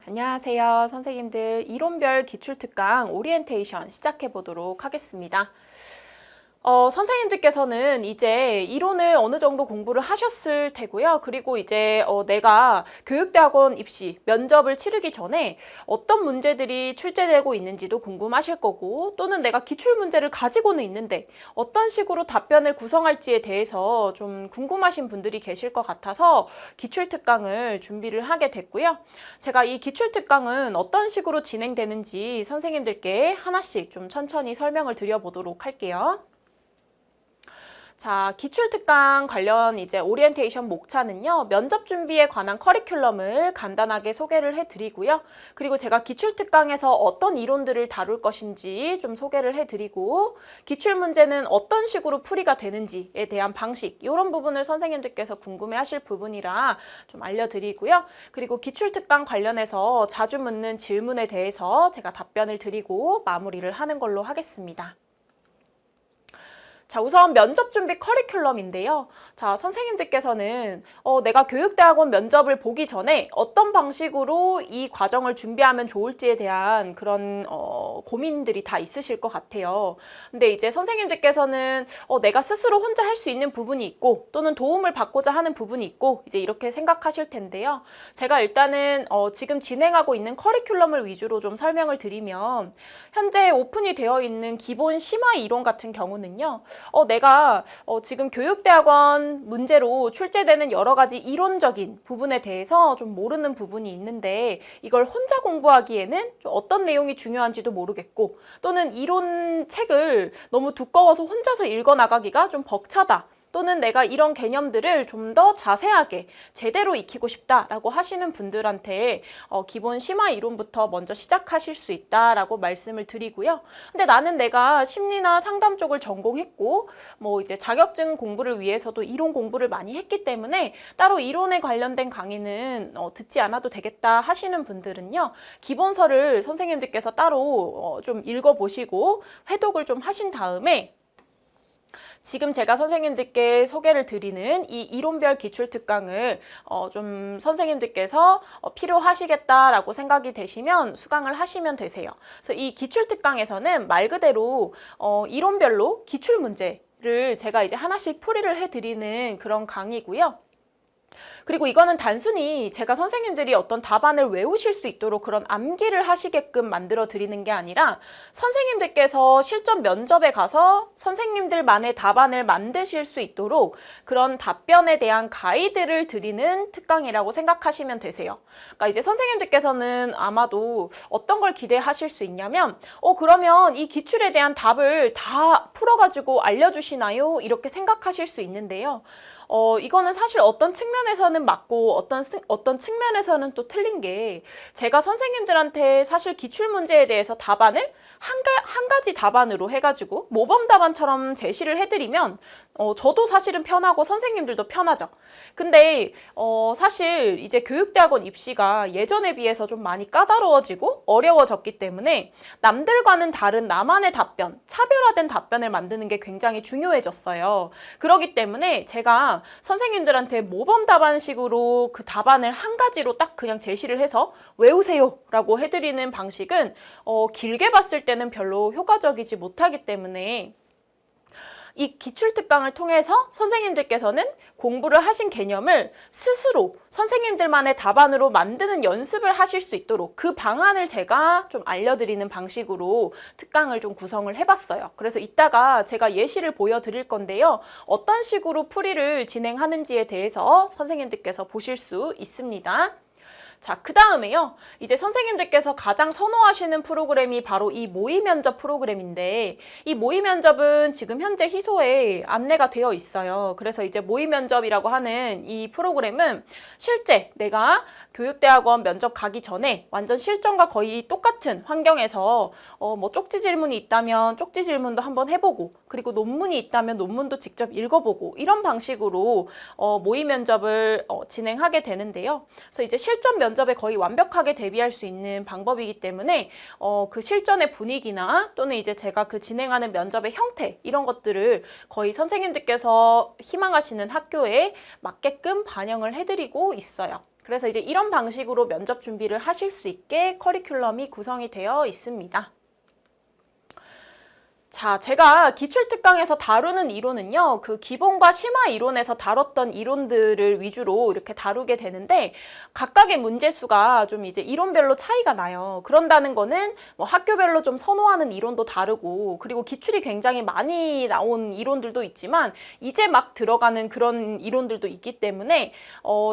안녕하세요. 선생님들 이론별 기출특강 오리엔테이션 시작해 보도록 하겠습니다. 선생님들께서는 이제 이론을 어느 정도 공부를 하셨을 테고요. 그리고 이제 내가 교육대학원 입시 면접을 치르기 전에 어떤 문제들이 출제되고 있는지도 궁금하실 거고, 또는 내가 기출문제를 가지고는 있는데 어떤 식으로 답변을 구성할지에 대해서 좀 궁금하신 분들이 계실 것 같아서 기출특강을 준비를 하게 됐고요. 제가 이 기출특강은 어떤 식으로 진행되는지 선생님들께 하나씩 좀 천천히 설명을 드려보도록 할게요. 자, 기출특강 관련 이제 오리엔테이션 목차는요, 면접 준비에 관한 커리큘럼을 간단하게 소개를 해드리고요. 그리고 제가 기출특강에서 어떤 이론들을 다룰 것인지 좀 소개를 해드리고, 기출문제는 어떤 식으로 풀이가 되는지에 대한 방식, 이런 부분을 선생님들께서 궁금해하실 부분이라 좀 알려드리고요. 그리고 기출특강 관련해서 자주 묻는 질문에 대해서 제가 답변을 드리고 마무리를 하는 걸로 하겠습니다. 자, 우선 면접 준비 커리큘럼인데요. 자, 선생님들께서는 내가 교육대학원 면접을 보기 전에 어떤 방식으로 이 과정을 준비하면 좋을지에 대한 그런 고민들이 다 있으실 것 같아요. 근데 이제 선생님들께서는 내가 스스로 혼자 할 수 있는 부분이 있고, 또는 도움을 받고자 하는 부분이 있고, 이제 이렇게 생각하실 텐데요. 제가 일단은 지금 진행하고 있는 커리큘럼을 위주로 좀 설명을 드리면, 현재 오픈이 되어 있는 기본 심화 이론 같은 경우는요, 내가 지금 교육대학원 문제로 출제되는 여러 가지 이론적인 부분에 대해서 좀 모르는 부분이 있는데, 이걸 혼자 공부하기에는 좀 어떤 내용이 중요한지도 모르겠고, 또는 이론 책을 너무 두꺼워서 혼자서 읽어나가기가 좀 벅차다, 또는 내가 이런 개념들을 좀 더 자세하게 제대로 익히고 싶다라고 하시는 분들한테 기본 심화 이론부터 먼저 시작하실 수 있다라고 말씀을 드리고요. 근데 나는 내가 심리나 상담 쪽을 전공했고, 뭐 이제 자격증 공부를 위해서도 이론 공부를 많이 했기 때문에 따로 이론에 관련된 강의는 듣지 않아도 되겠다 하시는 분들은요, 기본서를 선생님들께서 따로 좀 읽어보시고 회독을 좀 하신 다음에, 지금 제가 선생님들께 소개를 드리는 이 이론별 기출특강을 좀 선생님들께서 필요하시겠다라고 생각이 되시면 수강을 하시면 되세요. 그래서 이 기출특강에서는 말 그대로 이론별로 기출문제를 제가 이제 하나씩 풀이를 해드리는 그런 강의고요. 그리고 이거는 단순히 제가 선생님들이 어떤 답안을 외우실 수 있도록 그런 암기를 하시게끔 만들어 드리는 게 아니라, 선생님들께서 실전 면접에 가서 선생님들만의 답안을 만드실 수 있도록 그런 답변에 대한 가이드를 드리는 특강이라고 생각하시면 되세요. 그러니까 이제 선생님들께서는 아마도 어떤 걸 기대하실 수 있냐면, 그러면 이 기출에 대한 답을 다 풀어가지고 알려주시나요? 이렇게 생각하실 수 있는데요. 이거는 사실 어떤 측면에서는 맞고 어떤 측면에서는 또 틀린 게, 제가 선생님들한테 사실 기출문제에 대해서 답안을 한 가지 답안으로 해가지고 모범 답안처럼 제시를 해드리면 저도 사실은 편하고 선생님들도 편하죠. 근데 사실 이제 교육대학원 입시가 예전에 비해서 좀 많이 까다로워지고 어려워졌기 때문에 남들과는 다른 나만의 답변, 차별화된 답변을 만드는 게 굉장히 중요해졌어요. 그렇기 때문에 제가 선생님들한테 모범 답안식으로 그 답안을 한 가지로 딱 그냥 제시를 해서 외우세요 라고 해드리는 방식은 길게 봤을 때는 별로 효과적이지 못하기 때문에, 이 기출특강을 통해서 선생님들께서는 공부를 하신 개념을 스스로 선생님들만의 답안으로 만드는 연습을 하실 수 있도록 그 방안을 제가 좀 알려드리는 방식으로 특강을 좀 구성을 해봤어요. 그래서 이따가 제가 예시를 보여드릴 건데요. 어떤 식으로 풀이를 진행하는지에 대해서 선생님들께서 보실 수 있습니다. 자, 그 다음에요. 이제 선생님들께서 가장 선호하시는 프로그램이 바로 이 모의면접 프로그램인데, 이 모의면접은 지금 현재 희소에 안내가 되어 있어요. 그래서 이제 모의면접이라고 하는 이 프로그램은 실제 내가 교육대학원 면접 가기 전에 완전 실전과 거의 똑같은 환경에서 뭐 쪽지 질문이 있다면 쪽지 질문도 한번 해보고, 그리고 논문이 있다면 논문도 직접 읽어보고, 이런 방식으로 모의면접을 진행하게 되는데요. 그래서 이제 실전 면접에 거의 완벽하게 대비할 수 있는 방법이기 때문에 그 실전의 분위기나 또는 이제 제가 그 진행하는 면접의 형태, 이런 것들을 거의 선생님들께서 희망하시는 학교에 맞게끔 반영을 해드리고 있어요. 그래서 이제 이런 방식으로 면접 준비를 하실 수 있게 커리큘럼이 구성이 되어 있습니다. 자, 제가 기출특강에서 다루는 이론은요, 그 기본과 심화 이론에서 다뤘던 이론들을 위주로 이렇게 다루게 되는데, 각각의 문제수가 좀 이제 이론별로 차이가 나요. 그런다는 거는 뭐 학교별로 좀 선호하는 이론도 다르고, 그리고 기출이 굉장히 많이 나온 이론들도 있지만, 이제 막 들어가는 그런 이론들도 있기 때문에,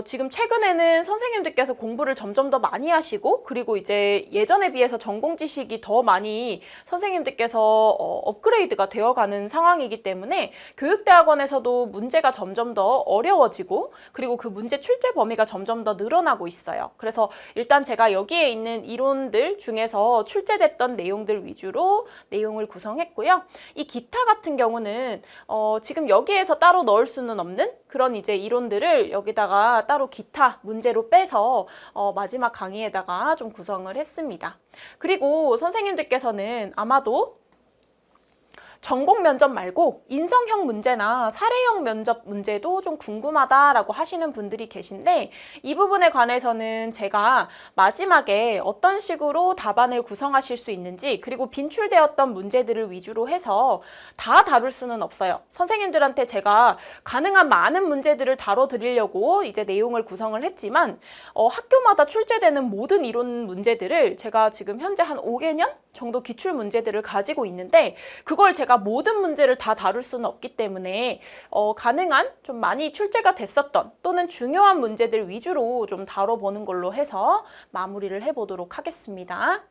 지금 최근에는 선생님들께서 공부를 점점 더 많이 하시고, 그리고 이제 예전에 비해서 전공 지식이 더 많이 선생님들께서 업그레이드가 되어가는 상황이기 때문에 교육대학원에서도 문제가 점점 더 어려워지고 그리고 그 문제 출제 범위가 점점 더 늘어나고 있어요. 그래서 일단 제가 여기에 있는 이론들 중에서 출제됐던 내용들 위주로 내용을 구성했고요. 이 기타 같은 경우는 지금 여기에서 따로 넣을 수는 없는 그런 이제 이론들을 여기다가 따로 기타 문제로 빼서 마지막 강의에다가 좀 구성을 했습니다. 그리고 선생님들께서는 아마도 전공 면접 말고 인성형 문제나 사례형 면접 문제도 좀 궁금하다라고 하시는 분들이 계신데 이 부분에 관해서는 제가 마지막에 어떤 식으로 답안을 구성하실 수 있는지 그리고 빈출되었던 문제들을 위주로 해서 다 다룰 수는 없어요. 선생님들한테 제가 가능한 많은 문제들을 다뤄드리려고 이제 내용을 구성을 했지만 학교마다 출제되는 모든 이론 문제들을 제가 지금 현재 한 5개년 정도 기출 문제들을 가지고 있는데 그걸 제가 모든 문제를 다 다룰 수는 없기 때문에 가능한 좀 많이 출제가 됐었던 또는 중요한 문제들 위주로 좀 다뤄보는 걸로 해서 마무리를 해보도록 하겠습니다.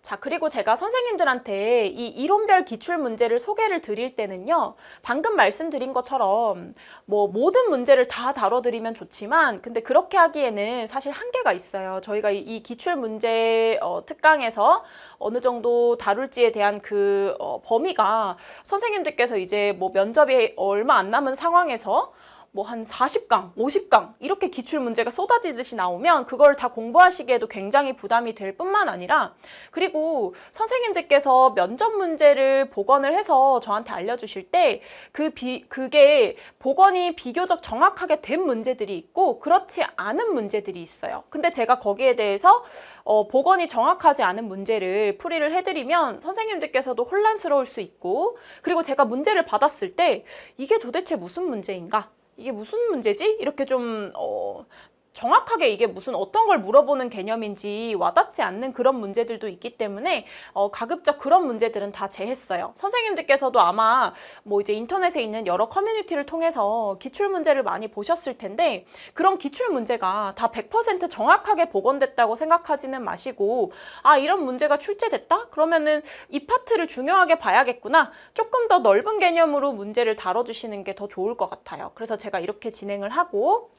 자, 그리고 제가 선생님들한테 이 이론별 기출 문제를 소개를 드릴 때는요, 방금 말씀드린 것처럼 뭐 모든 문제를 다 다뤄드리면 좋지만 근데 그렇게 하기에는 사실 한계가 있어요. 저희가 이 기출 문제 특강에서 어느 정도 다룰지에 대한 그 범위가 선생님들께서 이제 뭐 면접이 얼마 안 남은 상황에서 뭐 한 40강, 50강 이렇게 기출 문제가 쏟아지듯이 나오면 그걸 다 공부하시기에도 굉장히 부담이 될 뿐만 아니라 그리고 선생님들께서 면접 문제를 복원을 해서 저한테 알려주실 때 그게 복원이 비교적 정확하게 된 문제들이 있고 그렇지 않은 문제들이 있어요. 근데 제가 거기에 대해서 복원이 정확하지 않은 문제를 풀이를 해드리면 선생님들께서도 혼란스러울 수 있고 그리고 제가 문제를 받았을 때 이게 도대체 무슨 문제인가? 이게 무슨 문제지? 이렇게 좀 정확하게 이게 무슨 어떤 걸 물어보는 개념인지 와닿지 않는 그런 문제들도 있기 때문에 가급적 그런 문제들은 다 제했어요. 선생님들께서도 아마 뭐 이제 인터넷에 있는 여러 커뮤니티를 통해서 기출 문제를 많이 보셨을 텐데 그런 기출 문제가 다 100% 정확하게 복원됐다고 생각하지는 마시고 아 이런 문제가 출제됐다? 그러면은 이 파트를 중요하게 봐야겠구나. 조금 더 넓은 개념으로 문제를 다뤄주시는 게 더 좋을 것 같아요. 그래서 제가 이렇게 진행을 하고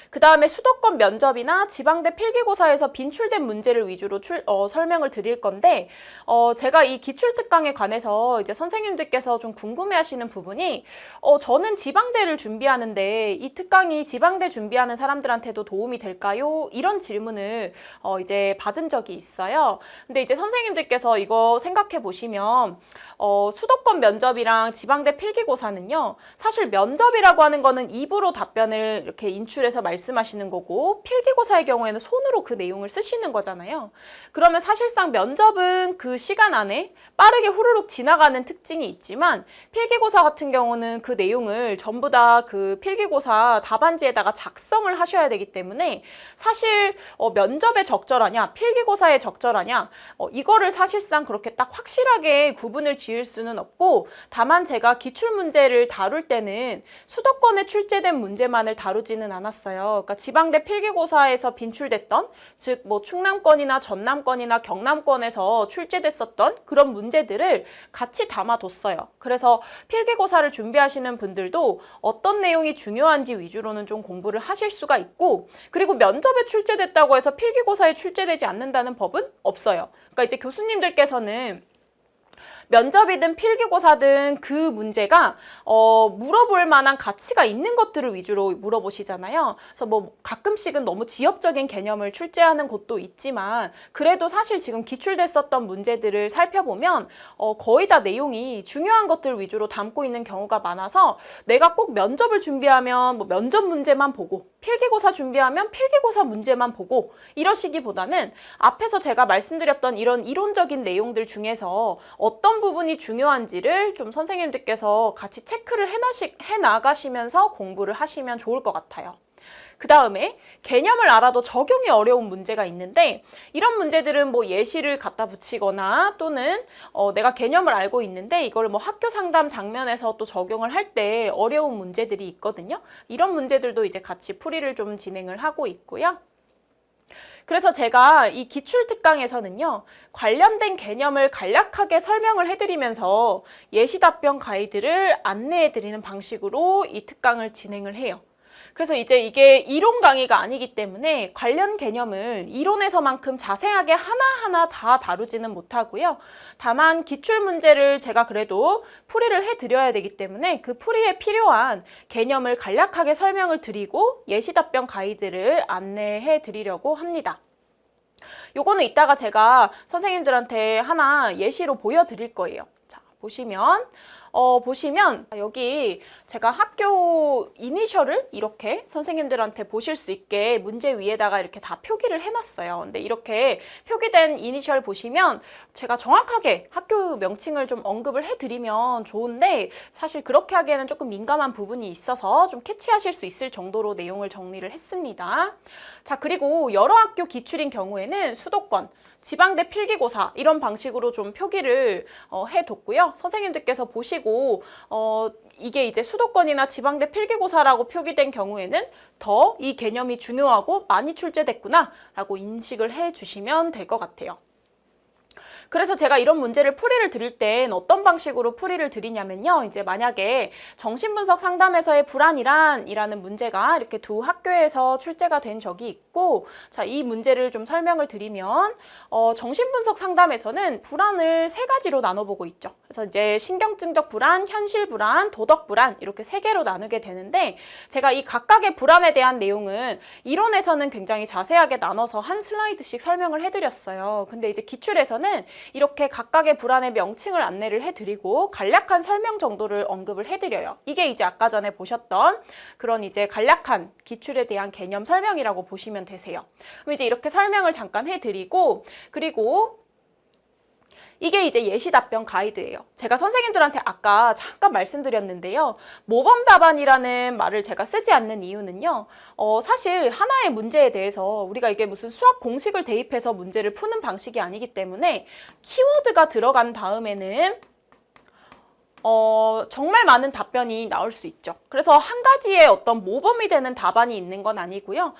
그 다음에 수도권 면접이나 지방대 필기고사에서 빈출된 문제를 위주로 설명을 드릴 건데 제가 이 기출특강에 관해서 이제 선생님들께서 좀 궁금해하시는 부분이 저는 지방대를 준비하는데 이 특강이 지방대 준비하는 사람들한테도 도움이 될까요? 이런 질문을 이제 받은 적이 있어요. 근데 이제 선생님들께서 이거 생각해 보시면 수도권 면접이랑 지방대 필기고사는요. 사실 면접이라고 하는 거는 입으로 답변을 이렇게 인출해서 말씀하시는 거고 필기고사의 경우에는 손으로 그 내용을 쓰시는 거잖아요. 그러면 사실상 면접은 그 시간 안에 빠르게 후루룩 지나가는 특징이 있지만 필기고사 같은 경우는 그 내용을 전부 다 그 필기고사 답안지에다가 작성을 하셔야 되기 때문에 사실 면접에 적절하냐 필기고사에 적절하냐 이거를 사실상 그렇게 딱 확실하게 구분을 지을 수는 없고 다만 제가 기출문제를 다룰 때는 수도권에 출제된 문제만을 다루지는 않았어요. 그러니까 지방대 필기고사에서 빈출됐던 즉 뭐 충남권이나 전남권이나 경남권에서 출제됐었던 그런 문제들을 같이 담아뒀어요. 그래서 필기고사를 준비하시는 분들도 어떤 내용이 중요한지 위주로는 좀 공부를 하실 수가 있고 그리고 면접에 출제됐다고 해서 필기고사에 출제되지 않는다는 법은 없어요. 그러니까 이제 교수님들께서는 면접이든 필기고사든 그 문제가 물어볼 만한 가치가 있는 것들을 위주로 물어보시잖아요. 그래서 뭐 가끔씩은 너무 지엽적인 개념을 출제하는 곳도 있지만 그래도 사실 지금 기출됐었던 문제들을 살펴보면 거의 다 내용이 중요한 것들 위주로 담고 있는 경우가 많아서 내가 꼭 면접을 준비하면 뭐 면접 문제만 보고 필기고사 준비하면 필기고사 문제만 보고 이러시기보다는 앞에서 제가 말씀드렸던 이런 이론적인 내용들 중에서 어떤 부분이 중요한지를 좀 선생님들께서 같이 체크를 해나가시면서 공부를 하시면 좋을 것 같아요. 그 다음에 개념을 알아도 적용이 어려운 문제가 있는데 이런 문제들은 뭐 예시를 갖다 붙이거나 또는 내가 개념을 알고 있는데 이걸 뭐 학교 상담 장면에서 또 적용을 할 때 어려운 문제들이 있거든요. 이런 문제들도 이제 같이 풀이를 좀 진행을 하고 있고요. 그래서 제가 이 기출특강에서는요, 관련된 개념을 간략하게 설명을 해드리면서 예시 답변 가이드를 안내해드리는 방식으로 이 특강을 진행을 해요. 그래서 이제 이게 이론 강의가 아니기 때문에 관련 개념을 이론에서만큼 자세하게 하나하나 다 다루지는 못하고요. 다만 기출문제를 제가 그래도 풀이를 해드려야 되기 때문에 그 풀이에 필요한 개념을 간략하게 설명을 드리고 예시 답변 가이드를 안내해 드리려고 합니다. 요거는 이따가 제가 선생님들한테 하나 예시로 보여드릴 거예요. 자, 보시면 여기 제가 학교 이니셜을 이렇게 선생님들한테 보실 수 있게 문제 위에다가 이렇게 다 표기를 해놨어요. 근데 이렇게 표기된 이니셜 보시면 제가 정확하게 학교 명칭을 좀 언급을 해드리면 좋은데 사실 그렇게 하기에는 조금 민감한 부분이 있어서 좀 캐치하실 수 있을 정도로 내용을 정리를 했습니다. 자, 그리고 여러 학교 기출인 경우에는 수도권, 지방대 필기고사 이런 방식으로 좀 표기를 해뒀고요. 선생님들께서 보시고 이게 이제 수도권이나 지방대 필기고사라고 표기된 경우에는 더 이 개념이 중요하고 많이 출제됐구나 라고 인식을 해주시면 될 것 같아요. 그래서 제가 이런 문제를 풀이를 드릴 땐 어떤 방식으로 풀이를 드리냐면요. 이제 만약에 정신분석 상담에서의 불안이란 이라는 문제가 이렇게 두 학교에서 출제가 된 적이 있고, 자, 이 문제를 좀 설명을 드리면, 정신분석 상담에서는 불안을 세 가지로 나눠보고 있죠. 그래서 이제 신경증적 불안, 현실 불안, 도덕 불안 이렇게 세 개로 나누게 되는데, 제가 이 각각의 불안에 대한 내용은 이론에서는 굉장히 자세하게 나눠서 한 슬라이드씩 설명을 해드렸어요. 근데 이제 기출에서는 이렇게 각각의 불안의 명칭을 안내를 해드리고 간략한 설명 정도를 언급을 해드려요. 이게 이제 아까 전에 보셨던 그런 이제 간략한 기출에 대한 개념 설명이라고 보시면 되세요. 그럼 이제 이렇게 설명을 잠깐 해드리고 그리고 이게 이제 예시 답변 가이드예요. 제가 선생님들한테 아까 잠깐 말씀드렸는데요. 모범 답안이라는 말을 제가 쓰지 않는 이유는요. 사실 하나의 문제에 대해서 우리가 이게 무슨 수학 공식을 대입해서 문제를 푸는 방식이 아니기 때문에 키워드가 들어간 다음에는 정말 많은 답변이 나올 수 있죠. 그래서 한 가지의 어떤 모범이 되는 답안이 있는 건 아니고요.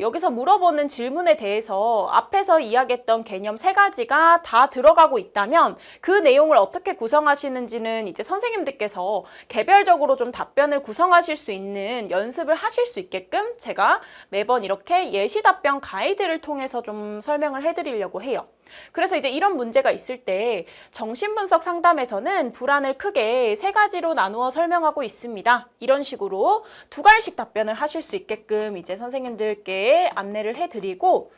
여기서 물어보는 질문에 대해서 앞에서 이야기했던 개념 세 가지가 다 들어가고 있다면 그 내용을 어떻게 구성하시는지는 이제 선생님들께서 개별적으로 좀 답변을 구성하실 수 있는 연습을 하실 수 있게끔 제가 매번 이렇게 예시 답변 가이드를 통해서 좀 설명을 해드리려고 해요. 그래서 이제 이런 문제가 있을 때 정신분석 상담에서는 불안을 크게 세 가지로 나누어 설명하고 있습니다. 이런 식으로 두 갈씩 답변을 하실 수 있게끔 이제 선생님들께 안내를 해드리고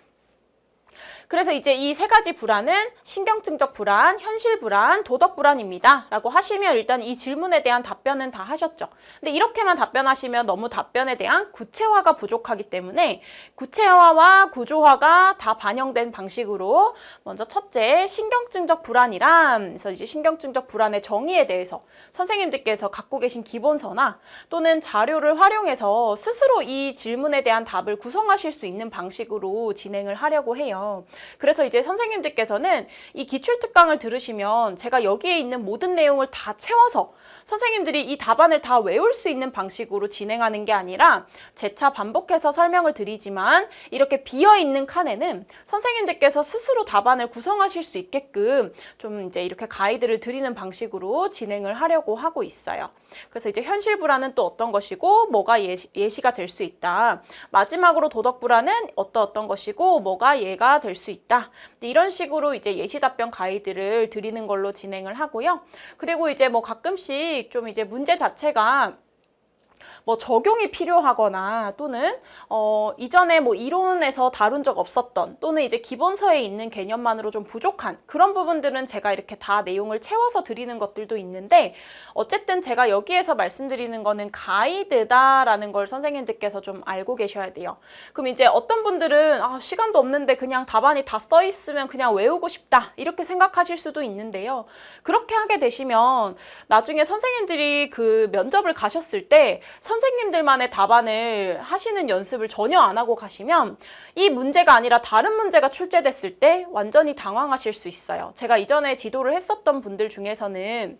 그래서 이제 이 세 가지 불안은 신경증적 불안, 현실 불안, 도덕 불안입니다. 라고 하시면 일단 이 질문에 대한 답변은 다 하셨죠. 근데 이렇게만 답변하시면 너무 답변에 대한 구체화가 부족하기 때문에 구체화와 구조화가 다 반영된 방식으로 먼저 첫째, 신경증적 불안이란 그래서 이제 신경증적 불안의 정의에 대해서 선생님들께서 갖고 계신 기본서나 또는 자료를 활용해서 스스로 이 질문에 대한 답을 구성하실 수 있는 방식으로 진행을 하려고 해요. 그래서 이제 선생님들께서는 이 기출특강을 들으시면 제가 여기에 있는 모든 내용을 다 채워서 선생님들이 이 답안을 다 외울 수 있는 방식으로 진행하는 게 아니라 재차 반복해서 설명을 드리지만 이렇게 비어있는 칸에는 선생님들께서 스스로 답안을 구성하실 수 있게끔 좀 이제 이렇게 가이드를 드리는 방식으로 진행을 하려고 하고 있어요. 그래서 이제 현실 불안은 또 어떤 것이고 뭐가 예시가 될 수 있다. 마지막으로 도덕 불안은 어떤 것이고 뭐가 예가 문제가 될 수 있다. 이런 식으로 이제 예시 답변 가이드를 드리는 걸로 진행을 하고요. 그리고 이제 뭐 가끔씩 좀 이제 문제 자체가 뭐 적용이 필요하거나 또는 이전에 뭐 이론에서 다룬 적 없었던 또는 이제 기본서에 있는 개념만으로 좀 부족한 그런 부분들은 제가 이렇게 다 내용을 채워서 드리는 것들도 있는데 어쨌든 제가 여기에서 말씀드리는 거는 가이드다라는 걸 선생님들께서 좀 알고 계셔야 돼요. 그럼 이제 어떤 분들은 시간도 없는데 그냥 답안이 다 써 있으면 그냥 외우고 싶다 이렇게 생각하실 수도 있는데요. 그렇게 하게 되시면 나중에 선생님들이 그 면접을 가셨을 때 선생님들만의 답안을 하시는 연습을 전혀 안 하고 가시면 이 문제가 아니라 다른 문제가 출제됐을 때 완전히 당황하실 수 있어요. 제가 이전에 지도를 했었던 분들 중에서는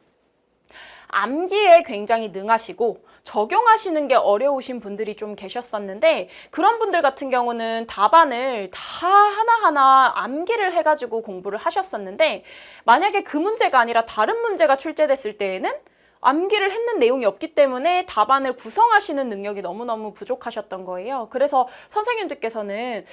암기에 굉장히 능하시고 적용하시는 게 어려우신 분들이 좀 계셨었는데 그런 분들 같은 경우는 답안을 다 하나하나 암기를 해가지고 공부를 하셨었는데 만약에 그 문제가 아니라 다른 문제가 출제됐을 때에는 암기를 했는 내용이 없기 때문에 답안을 구성하시는 능력이 너무너무 부족하셨던 거예요. 그래서 선생님들께서는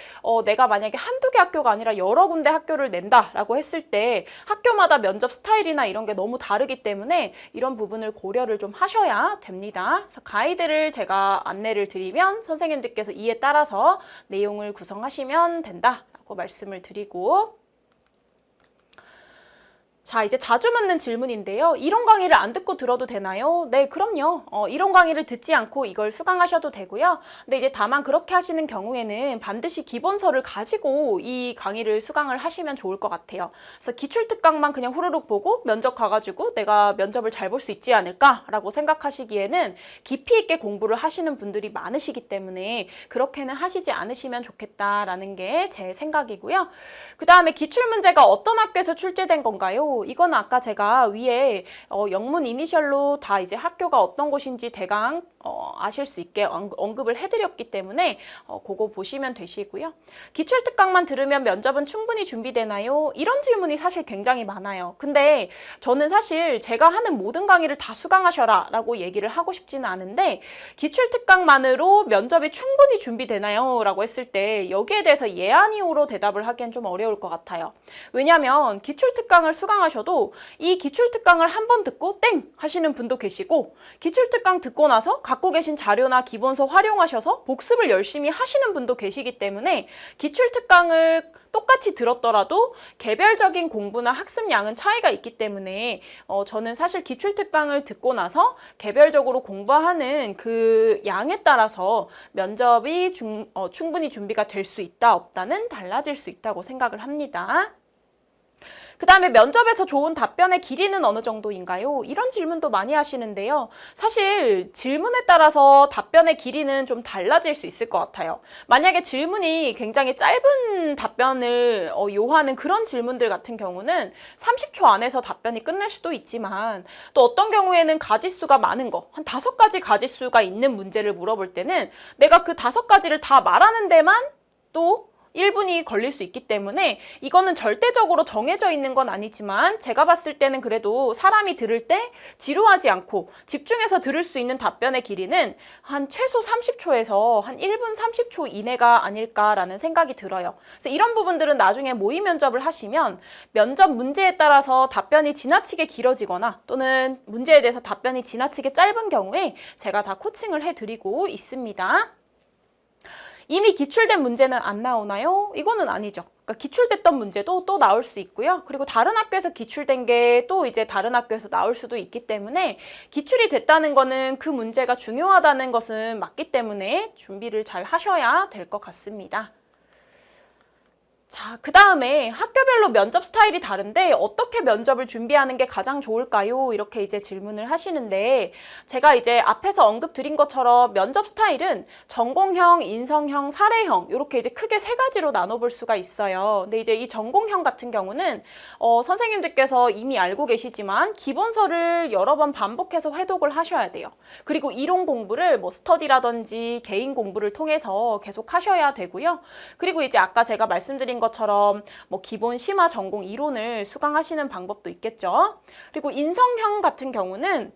내가 만약에 한두 개 학교가 아니라 여러 군데 학교를 낸다라고 했을 때 학교마다 면접 스타일이나 이런 게 너무 다르기 때문에 이런 부분을 고려를 좀 하셔야 됩니다. 그래서 가이드를 제가 안내를 드리면 선생님들께서 이에 따라서 내용을 구성하시면 된다라고 말씀을 드리고 자, 이제 자주 묻는 질문인데요. 이론 강의를 안 듣고 들어도 되나요? 네, 그럼요. 이론 강의를 듣지 않고 이걸 수강하셔도 되고요. 근데 이제 다만 그렇게 하시는 경우에는 반드시 기본서를 가지고 이 강의를 수강을 하시면 좋을 것 같아요. 그래서 기출특강만 그냥 후루룩 보고 면접 가가지고 내가 면접을 잘 볼 수 있지 않을까라고 생각하시기에는 깊이 있게 공부를 하시는 분들이 많으시기 때문에 그렇게는 하시지 않으시면 좋겠다라는 게 제 생각이고요. 그 다음에 기출문제가 어떤 학교에서 출제된 건가요? 이거는 아까 제가 위에 영문 이니셜로 다 이제 학교가 어떤 곳인지 대강 아실 수 있게 언급을 해드렸기 때문에 그거 보시면 되시고요. 기출특강만 들으면 면접은 충분히 준비되나요? 이런 질문이 사실 굉장히 많아요. 근데 저는 사실 제가 하는 모든 강의를 다 수강하셔라 라고 얘기를 하고 싶지는 않은데 기출특강만으로 면접이 충분히 준비되나요? 라고 했을 때 여기에 대해서 예, 아니오로 대답을 하기엔 좀 어려울 것 같아요. 왜냐하면 기출특강을 수강하셔도 이 기출특강을 한 번 듣고 땡! 하시는 분도 계시고 기출특강 듣고 나서 갖고 계신 자료나 기본서 활용하셔서 복습을 열심히 하시는 분도 계시기 때문에 기출특강을 똑같이 들었더라도 개별적인 공부나 학습량은 차이가 있기 때문에 저는 사실 기출특강을 듣고 나서 개별적으로 공부하는 그 양에 따라서 면접이 충분히 준비가 될 수 있다 없다는 달라질 수 있다고 생각을 합니다. 그 다음에 면접에서 좋은 답변의 길이는 어느 정도인가요? 이런 질문도 많이 하시는데요. 사실 질문에 따라서 답변의 길이는 좀 달라질 수 있을 것 같아요. 만약에 질문이 굉장히 짧은 답변을 요하는 그런 질문들 같은 경우는 30초 안에서 답변이 끝날 수도 있지만 또 어떤 경우에는 가지수가 많은 거, 한 5가지 가지수가 있는 문제를 물어볼 때는 내가 그 5가지를 다 말하는 데만 또 1분이 걸릴 수 있기 때문에 이거는 절대적으로 정해져 있는 건 아니지만 제가 봤을 때는 그래도 사람이 들을 때 지루하지 않고 집중해서 들을 수 있는 답변의 길이는 한 최소 30초에서 한 1분 30초 이내가 아닐까라는 생각이 들어요. 그래서 이런 부분들은 나중에 모의 면접을 하시면 면접 문제에 따라서 답변이 지나치게 길어지거나 또는 문제에 대해서 답변이 지나치게 짧은 경우에 제가 다 코칭을 해드리고 있습니다. 이미 기출된 문제는 안 나오나요? 이거는 아니죠. 그러니까 기출됐던 문제도 또 나올 수 있고요. 그리고 다른 학교에서 기출된 게 또 이제 다른 학교에서 나올 수도 있기 때문에 기출이 됐다는 거는 그 문제가 중요하다는 것은 맞기 때문에 준비를 잘 하셔야 될 것 같습니다. 자, 그 다음에 학교별로 면접 스타일이 다른데 어떻게 면접을 준비하는 게 가장 좋을까요? 이렇게 이제 질문을 하시는데 제가 이제 앞에서 언급 드린 것처럼 면접 스타일은 전공형, 인성형, 사례형 이렇게 이제 크게 3가지로 나눠볼 수가 있어요. 근데 이제 이 전공형 같은 경우는 선생님들께서 이미 알고 계시지만 기본서를 여러 번 반복해서 회독을 하셔야 돼요. 그리고 이론 공부를 뭐 스터디라든지 개인 공부를 통해서 계속 하셔야 되고요. 그리고 이제 아까 제가 말씀드린 것처럼 것처럼 뭐 기본 심화 전공 이론을 수강하시는 방법도 있겠죠. 그리고 인성형 같은 경우는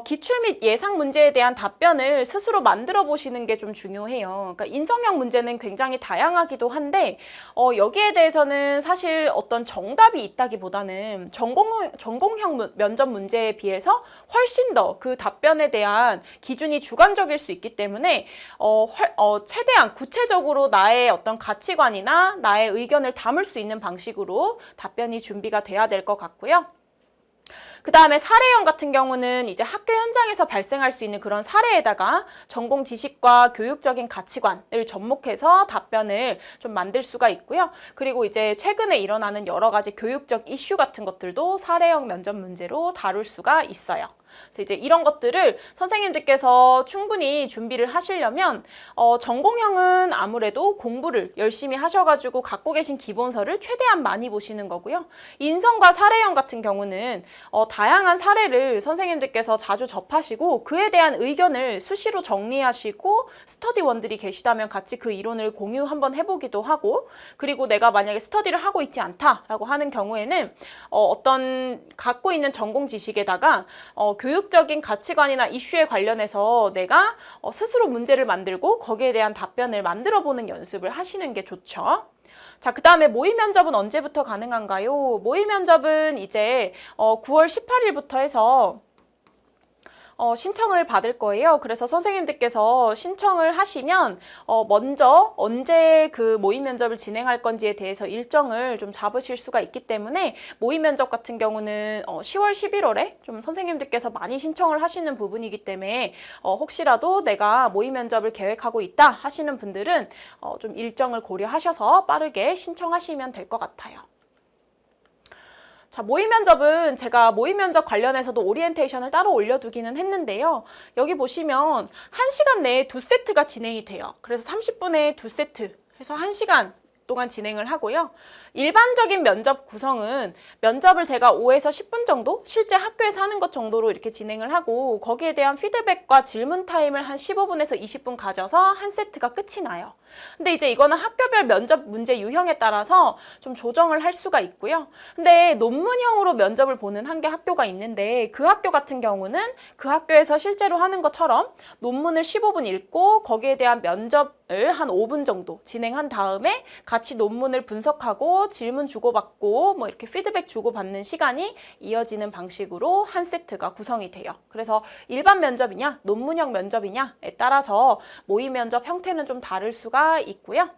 기출 및 예상 문제에 대한 답변을 스스로 만들어 보시는 게 좀 중요해요. 그러니까 인성형 문제는 굉장히 다양하기도 한데 여기에 대해서는 사실 어떤 정답이 있다기보다는 전공형 면접 문제에 비해서 훨씬 더 그 답변에 대한 기준이 주관적일 수 있기 때문에 최대한 구체적으로 나의 어떤 가치관이나 나의 의견을 담을 수 있는 방식으로 답변이 준비가 돼야 될 것 같고요. 그 다음에 사례형 같은 경우는 이제 학교 현장에서 발생할 수 있는 그런 사례에다가 전공 지식과 교육적인 가치관을 접목해서 답변을 좀 만들 수가 있고요. 그리고 이제 최근에 일어나는 여러 가지 교육적 이슈 같은 것들도 사례형 면접 문제로 다룰 수가 있어요. 그래서 이제 이런 것들을 선생님들께서 충분히 준비를 하시려면 전공형은 아무래도 공부를 열심히 하셔가지고 갖고 계신 기본서를 최대한 많이 보시는 거고요. 인성과 사례형 같은 경우는 다양한 사례를 선생님들께서 자주 접하시고 그에 대한 의견을 수시로 정리하시고 스터디원들이 계시다면 같이 그 이론을 공유 한번 해보기도 하고, 그리고 내가 만약에 스터디를 하고 있지 않다라고 하는 경우에는 어떤 갖고 있는 전공 지식에다가 교육적인 가치관이나 이슈에 관련해서 내가 스스로 문제를 만들고 거기에 대한 답변을 만들어 보는 연습을 하시는 게 좋죠. 자, 그 다음에 모의 면접은 언제부터 가능한가요? 모의 면접은 이제 9월 18일부터 해서 신청을 받을 거예요. 그래서 선생님들께서 신청을 하시면 먼저 언제 그 모의 면접을 진행할 건지에 대해서 일정을 좀 잡으실 수가 있기 때문에 모의 면접 같은 경우는 10월, 11월에 좀 선생님들께서 많이 신청을 하시는 부분이기 때문에 혹시라도 내가 모의 면접을 계획하고 있다 하시는 분들은 좀 일정을 고려하셔서 빠르게 신청하시면 될 것 같아요. 자, 모의 면접은 제가 모의 면접 관련해서도 오리엔테이션을 따로 올려두기는 했는데요. 여기 보시면 1시간 내에 2세트가 진행이 돼요. 그래서 30분에 2세트 해서 1시간 동안 진행을 하고요. 일반적인 면접 구성은 면접을 제가 5에서 10분 정도 실제 학교에서 하는 것 정도로 이렇게 진행을 하고 거기에 대한 피드백과 질문 타임을 한 15분에서 20분 가져서 한 세트가 끝이 나요. 근데 이제 이거는 학교별 면접 문제 유형에 따라서 좀 조정을 할 수가 있고요. 근데 논문형으로 면접을 보는 한 개 학교가 있는데 그 학교 같은 경우는 그 학교에서 실제로 하는 것처럼 논문을 15분 읽고 거기에 대한 면접을 한 5분 정도 진행한 다음에 같이 논문을 분석하고 질문 주고받고 뭐 이렇게 피드백 주고받는 시간이 이어지는 방식으로 한 세트가 구성이 돼요. 그래서 일반 면접이냐 논문형 면접이냐에 따라서 모의 면접 형태는 좀 다를 수가 있고요.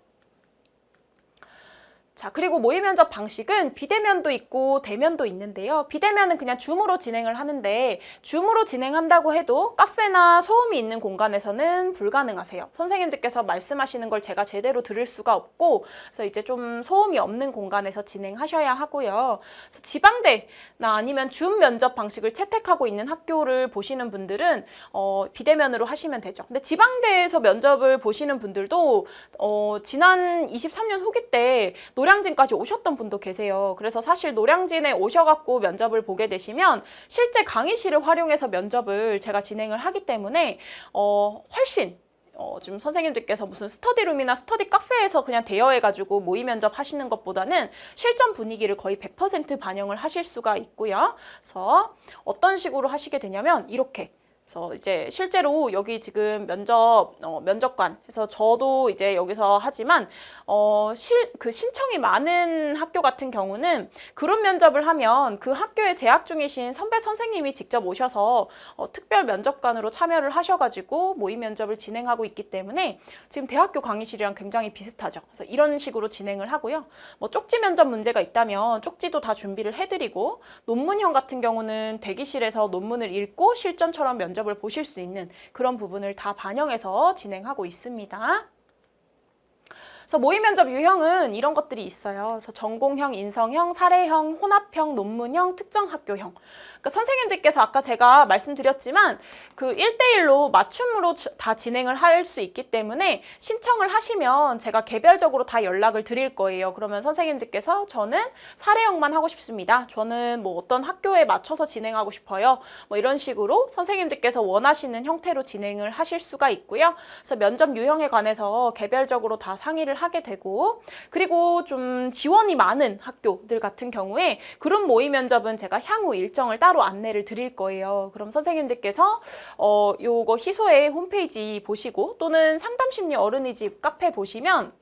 자, 그리고 모의 면접 방식은 비대면도 있고 대면도 있는데요. 비대면은 그냥 줌으로 진행을 하는데 줌으로 진행한다고 해도 카페나 소음이 있는 공간에서는 불가능하세요. 선생님들께서 말씀하시는 걸 제가 제대로 들을 수가 없고 그래서 이제 좀 소음이 없는 공간에서 진행하셔야 하고요. 그래서 지방대나 아니면 줌 면접 방식을 채택하고 있는 학교를 보시는 분들은 비대면으로 하시면 되죠. 근데 지방대에서 면접을 보시는 분들도 지난 23년 후기 때 노량진까지 오셨던 분도 계세요. 그래서 사실 노량진에 오셔갖고 면접을 보게 되시면 실제 강의실을 활용해서 면접을 제가 진행을 하기 때문에 훨씬 지금 선생님들께서 무슨 스터디룸이나 스터디 카페에서 그냥 대여해가지고 모의 면접 하시는 것보다는 실전 분위기를 거의 100% 반영을 하실 수가 있고요. 그래서 어떤 식으로 하시게 되냐면 이렇게. 그래서 이제 실제로 여기 지금 면접관 해서 저도 이제 여기서 하지만 그 신청이 많은 학교 같은 경우는 그룹 면접을 하면 그 학교에 재학 중이신 선배 선생님이 직접 오셔서 특별 면접관으로 참여를 하셔가지고 모의 면접을 진행하고 있기 때문에 지금 대학교 강의실이랑 굉장히 비슷하죠. 그래서 이런 식으로 진행을 하고요. 뭐 쪽지 면접 문제가 있다면 쪽지도 다 준비를 해드리고 논문형 같은 경우는 대기실에서 논문을 읽고 실전처럼 면접을 보실 수 있는 그런 부분을 다 반영해서 진행하고 있습니다. 그래서 모의 면접 유형은 이런 것들이 있어요. 그래서 전공형, 인성형, 사례형, 혼합형, 논문형, 특정 학교형. 그러니까 선생님들께서 아까 제가 말씀드렸지만 그 1대1로 맞춤으로 다 진행을 할 수 있기 때문에 신청을 하시면 제가 개별적으로 다 연락을 드릴 거예요. 그러면 선생님들께서 저는 사례형만 하고 싶습니다. 저는 뭐 어떤 학교에 맞춰서 진행하고 싶어요. 뭐 이런 식으로 선생님들께서 원하시는 형태로 진행을 하실 수가 있고요. 그래서 면접 유형에 관해서 개별적으로 다 상의를 준비를 하게 되고, 그리고 좀 지원이 많은 학교들 같은 경우에 그룹 모의 면접은 제가 향후 일정을 따로 안내를 드릴 거예요. 그럼 선생님들께서 요거 희소의 홈페이지 보시고 또는 상담심리 어른이집 카페 보시면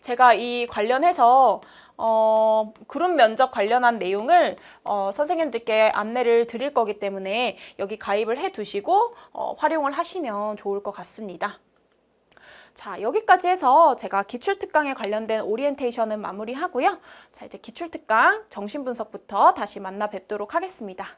제가 이 관련해서 그룹 면접 관련한 내용을 선생님들께 안내를 드릴 거기 때문에 여기 가입을 해 두시고 활용을 하시면 좋을 것 같습니다. 자, 여기까지 해서 제가 기출특강에 관련된 오리엔테이션은 마무리하고요. 자, 이제 기출특강 정신분석부터 다시 만나 뵙도록 하겠습니다.